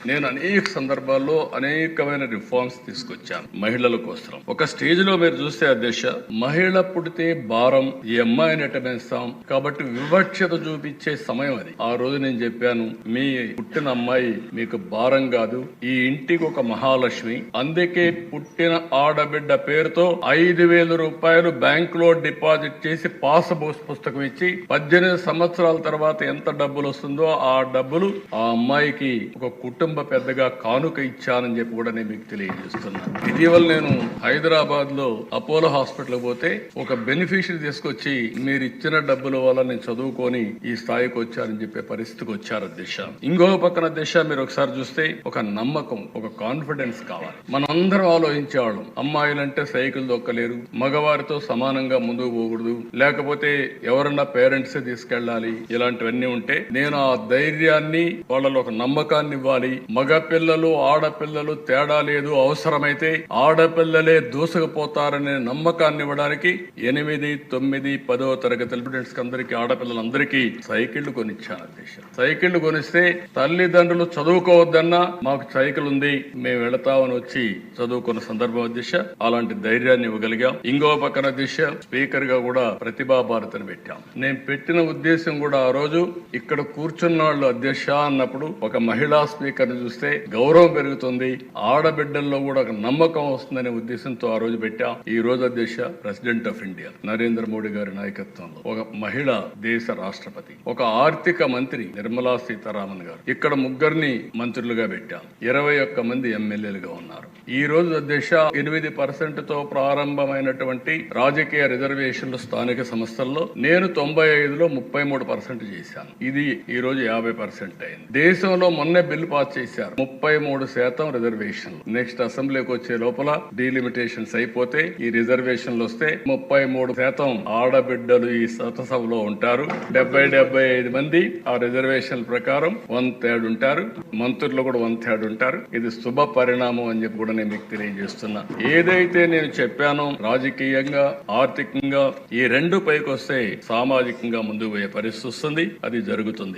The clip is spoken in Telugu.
నేను అనేక సందర్భాల్లో అనేకమైన రిఫార్మ్స్ తీసుకొచ్చాను మహిళల కోసం. ఒక స్టేజ్ లో మీరు చూస్తే అధ్యక్ష, మహిళ పుడితే భారం, ఈ అమ్మాయిని ఎటమేస్తాం కాబట్టి వివక్షత చూపించే సమయం అది. ఆ రోజు నేను చెప్పాను, మీ పుట్టిన అమ్మాయి మీకు భారం కాదు, ఈ ఇంటికి ఒక మహాలక్ష్మి. అందుకే పుట్టిన ఆడబిడ్డ పేరుతో 5,000 రూపాయలు బ్యాంక్ లో డిపాజిట్ చేసి పాస్ పుస్తకం ఇచ్చి 18 సంవత్సరాల తర్వాత ఎంత డబ్బులు వస్తుందో ఆ డబ్బులు ఆ అమ్మాయికి ఒక కుటుంబ పెద్దగా కానుక ఇచ్చానని చెప్పి కూడా నేను మీకు తెలియజేస్తున్నాను. ఇటీవల నేను హైదరాబాద్ లో అపోలో హాస్పిటల్ పోతే ఒక బెనిఫిషియరీ తీసుకొచ్చి, మీరు ఇచ్చిన డబ్బుల వల్ల నేను చదువుకొని ఈ స్థాయికి వచ్చారని చెప్పే పరిస్థితికి వచ్చారు అధ్యక్ష. ఇంకో పక్కన అధ్యక్ష, మీరు ఒకసారి చూస్తే ఒక నమ్మకం, ఒక కాన్ఫిడెన్స్ కావాలి. మనం అందరం ఆలోచించేవాళ్ళం, అమ్మాయిలంటే సైకిల్ దొక్కలేరు, మగవారితో సమానంగా ముందుకు పోకూడదు, లేకపోతే ఎవరన్నా పేరెంట్స్ తీసుకెళ్ళాలి, ఇలాంటివన్నీ ఉంటే నేను ఆ ధైర్యాన్ని, వాళ్ళలో ఒక నమ్మకాన్ని ఇవ్వాలి. మగ పిల్లలు ఆడపిల్లలు తేడా లేదు, అవసరమైతే ఆడపిల్లలే దూసుకుపోతారనే నమ్మకాన్ని ఇవ్వడానికి 8, 9, 10వ తరగతి స్టూడెంట్స్ అందరికీ, ఆడపిల్లలందరికీ సైకిళ్లు కొనిచ్చాను అధ్యక్ష. సైకిళ్లు కొనిస్తే తల్లిదండ్రులు చదువుకోవద్దన్నా మాకు సైకిల్ ఉంది, మేము వెళతామని వచ్చి చదువుకున్న సందర్భం అధ్యక్ష. అలాంటి ధైర్యాన్ని ఇవ్వగలిగాం. ఇంకో పక్కన అధ్యక్ష, స్పీకర్ గా కూడా ప్రతిభా భారతిని పెట్టాం. నేను పెట్టిన ఉద్దేశం కూడా ఆ రోజు ఇక్కడ కూర్చున్న వాళ్ళు అధ్యక్ష అన్నప్పుడు ఒక మహిళా స్పీకర్ ని చూస్తే గౌరవం పెరుగుతుంది, ఆడబిడ్డల్లో కూడా ఒక నమ్మకం వస్తుందనే ఉద్దేశంతో ఆ రోజు పెట్టాం. ఈ రోజు అధ్యక్ష, president of India Narendra Modi గారి నాయకత్వంలో ఒక మహిళ దేశ రాష్ట్రపతి, ఒక ఆర్థిక మంత్రి నిర్మలా సీతారామన్ గారు, ఇక్కడ 3 మంత్రులుగా పెట్టాం. 21 మంది ఎమ్మెల్యేలుగా ఉన్నారు. ఈ రోజు అధ్యక్ష, 8% తో ప్రారంభమైనటువంటి రాజకీయ రిజర్వేషన్లు స్థానిక సంస్థల్లో నేను 95లో 33% చేశాను. ఇది ఈ రోజు 50% అయింది. దేశంలో మొన్నే బిల్లు పాస్ చేశారు, 33% రిజర్వేషన్లు. నెక్స్ట్ అసెంబ్లీకి వచ్చే లోపల డీలిమిటేషన్స్ అయిపోతే ఈ రిజర్వేషన్లు వస్తే 33% ఆడబిడ్డలు ఈ సభలో ఉంటారు. 70-75 మంది ఆ రిజర్వేషన్ ప్రకారం 1/3 ఉంటారు. మంత్రులు కూడా 1/3 ఉంటారు. ఇది శుభ పరిణామం అని చెప్పి కూడా నేను మీకు తెలియజేస్తున్నా. ఏదైతే నేను చెప్పానో రాజకీయంగా, ఆర్థికంగా ఈ 2 పైకి వస్తే సామాజికంగా ముందుకు పోయే పరిస్థితి వస్తుంది. అది జరుగుతుంది.